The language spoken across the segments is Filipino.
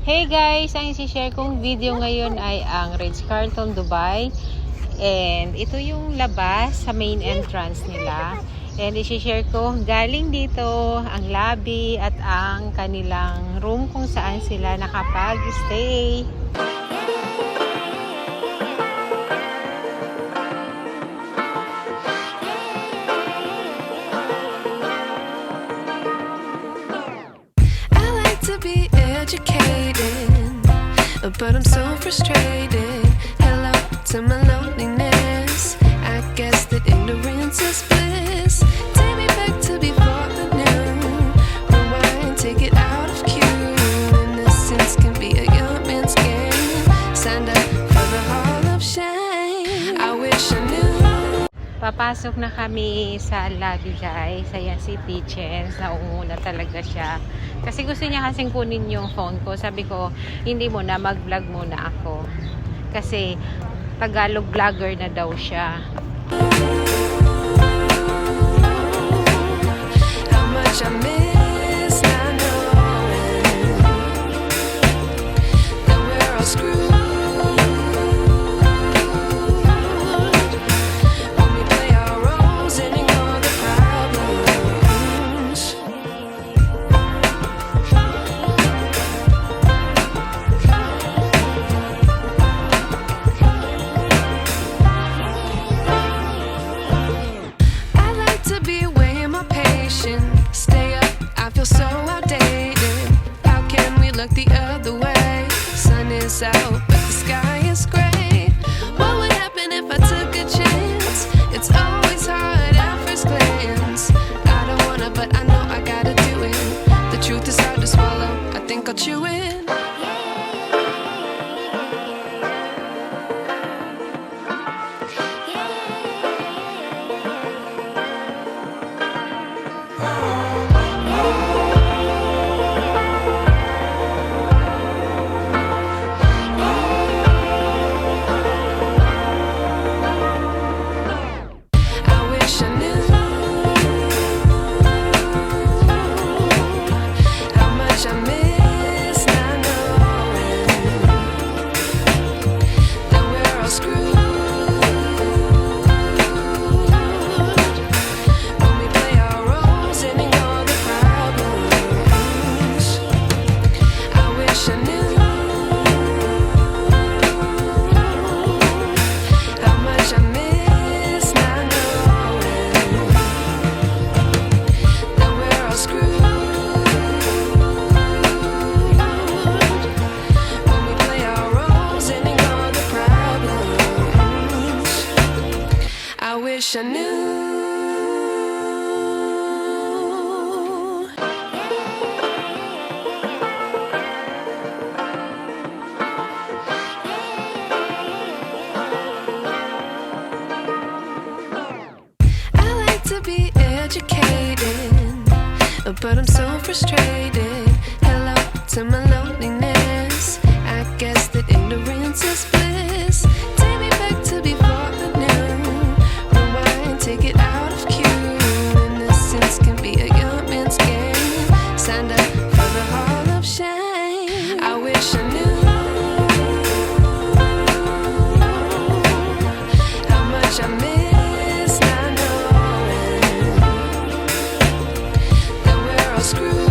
Hey guys! Ang isi-share kong video ngayon ay ang Ritz-Carlton Dubai. And ito yung labas sa main entrance nila. And isi-share ko galing dito ang lobby at ang kanilang room kung saan sila nakapag-stay. I like to be educated, but I'm so frustrated. Hello to my loneliness. I guess that ignorance is bliss. Take me back to before the noon. Rewind, take it out of cue. Innocence can be a young man's game. Signed up for the hall of shame. I wish I knew. Papasok na kami sa lobby guys. Ayan si Teachens. Naunguna talaga siya. Kasi gusto niya kasing kunin yung phone ko. Sabi ko, hindi mo na, mag-vlog muna ako. Kasi Tagalog vlogger na daw siya. How much I miss not knowing that we're all screwed. When we play our roles and ignore the problems. I like to be away in my patience. Stay up, I feel so outdated. How can we look the other way? Sun is out, but the sky is gray. What would happen if I took a chance? It's always hard at first glance. I don't wanna, but I know I gotta do it. The truth is hard to swallow, I think I'll chew it. I wish I knew how much I miss not knowing that we're all screwed. When we play our roles and ignore the problems. I wish I knew how much I miss not knowing that we're all screwed. When we play our roles and ignore the problems. I wish I knew. I like to be educated, but I'm so frustrated. Hello to my loneliness. I guess that ignorance is bliss. Take me back to before the noon. Rewind, take it out of cue. Innocence can be a young man's game. Signed up for the hall of shame. I wish I knew how much I miss not knowing that we're all screwed.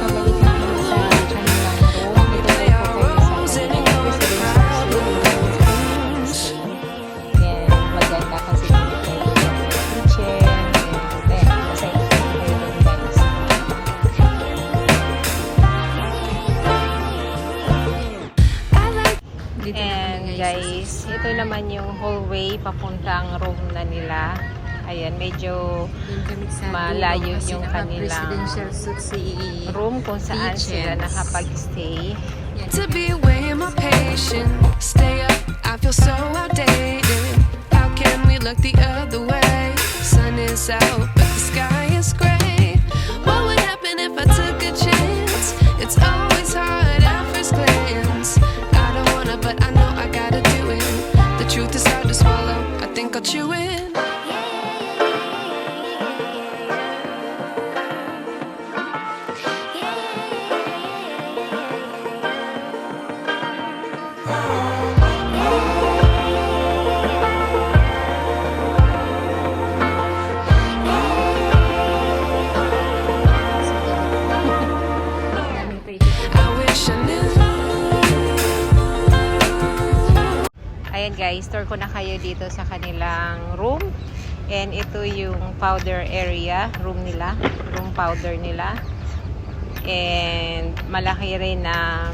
Pabalik na kami sa kanilang room. We play our roles and ignore the problems. Yan, maganda kasi dito kayo sa kitchen. And then, kasi kayo dun guys. I like And guys, ito naman yung hallway papuntang room na nila. Ayan, medyo malayo yung kanilang room kung saan sila nakapag-stay. to be away in my patience. Stay up, I feel so outdated. How can we look the other way? Sun is out, but the sky is gray. What would happen if I took a chance? It's always hard at first glance. I don't wanna, but I know I gotta do it. The truth is hard to swallow, I think I'll chew it. guys, tour ko na kayo dito sa kanilang room. And ito yung powder area, room powder nila. And malaki rin na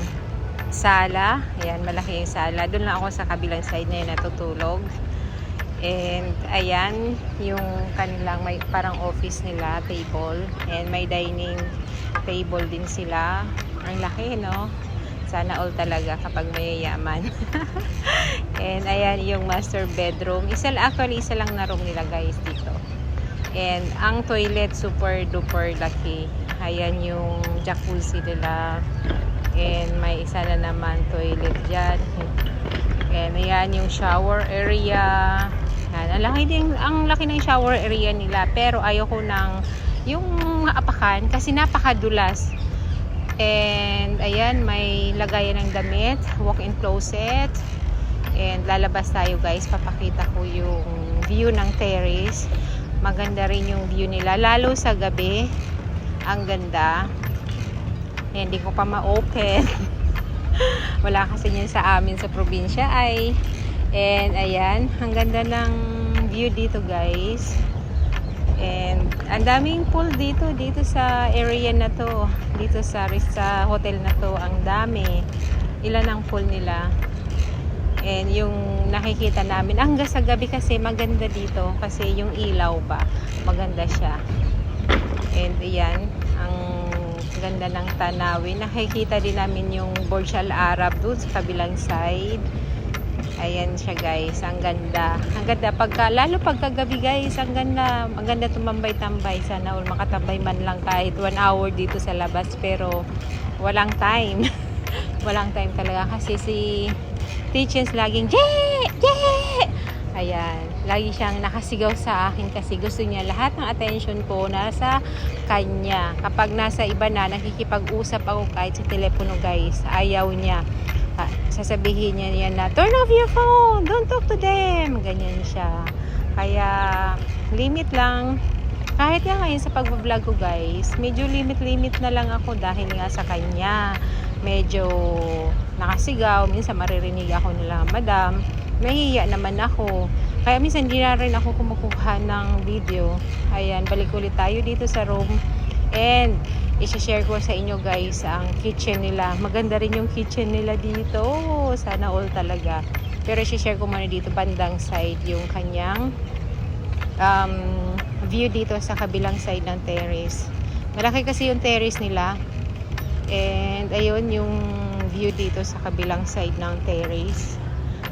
sala. Ayan, malaki yung sala. Doon lang ako sa kabilang side na yun natutulog. And ayan, yung kanilang may parang office nila, table. And may dining table din sila. Ang laki, no? Sana all talaga kapag mayayaman. And ayan yung master bedroom. Isa lang na room nila guys dito. And ang toilet super duper laki. Ayan yung jacuzzi nila. And may isa na naman toilet dyan. And ayan yung shower area. Yan, ang laki ng shower area nila. Pero ayoko ng yung apakan kasi napakadulas. And ayan, may lagayan ng damit, walk-in closet. And lalabas tayo guys, papakita ko yung view ng terrace. Maganda rin yung view nila, lalo sa gabi. Ang ganda. Hindi ko pa ma-open. Wala kasi yan sa amin sa probinsya ay. And ayan, ang ganda ng view dito guys. And ang daming pool dito sa area na to. Dito sa hotel na to, ang dami. Ilan ang pool nila. And yung nakikita namin hanggang sa gabi kasi maganda dito kasi yung ilaw ba, maganda siya. And ayan, ang ganda ng tanawin. Nakikita din namin yung Burj Al Arab doon sa kabilang side. Ayan siya guys, ang ganda. Ang ganda lalo pagkagabi guys, ang ganda. Ang ganda tumambay-tambay. Sana all makatambay man lang kahit 1 hour dito sa labas, pero walang time. Walang time talaga kasi si Teachers laging ayan, lagi siyang nakasigaw sa akin kasi gusto niya lahat ng attention ko nasa kanya. Kapag nasa iba na, nakikipag-usap ako kahit sa telepono guys, ayaw niya. Sasabihin niya yan na, turn off your phone, don't talk to them. Ganyan siya. Kaya, limit lang. Kahit nga ngayon sa pag-vlog ko guys, medyo limit na lang ako dahil nga sa kanya. Medyo nakasigaw. Minsan maririnig ako nila, madam. Nahihiya naman ako. Kaya minsan hindi na rin ako kumukuha ng video. Ayan, balik ulit tayo dito sa room. And, i-share ko sa inyo guys ang kitchen nila. Maganda rin yung kitchen nila dito. Sana all talaga. Pero i-share ko muna dito bandang side yung kanyang view dito sa kabilang side ng terrace. Malaki kasi yung terrace nila. And ayun yung view dito sa kabilang side ng terrace.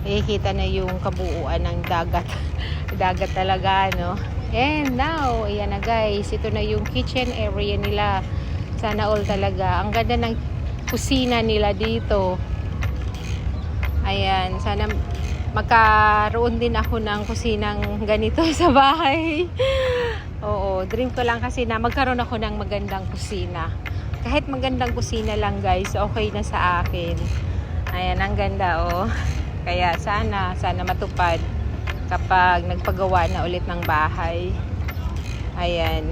Nakikita na yung kabuuan ng dagat. Dagat talaga, no? And now, ayan na guys, ito na yung kitchen area nila. Sana all talaga. Ang ganda ng kusina nila dito. Ayan, sana magkaroon din ako ng kusinang ganito sa bahay. Oo, dream ko lang kasi na magkaroon ako ng magandang kusina. Kahit magandang kusina lang guys, okay na sa akin. Ayan, ang ganda oh. Kaya sana matupad kapag nagpagawa na ulit ng bahay. Ayan,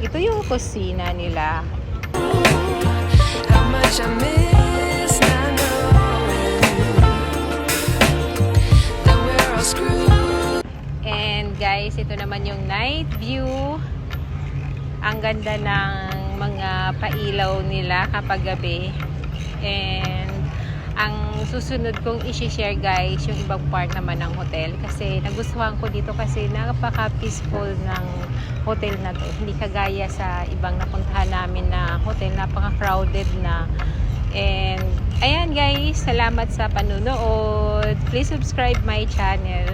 ito yung kusina nila. How much I miss not knowing that we're all screwed. And guys, ito naman yung night view. Ang ganda ng mga pailaw nila kapag gabi. And ang susunod kong i-share guys, yung ibang part naman ng hotel. Kasi nagustuhan ko dito kasi napaka-peaceful ng hotel na to. Hindi kagaya sa ibang napuntahan namin na hotel, napaka-crowded na. And ayan guys, salamat sa panunood. Please subscribe my channel.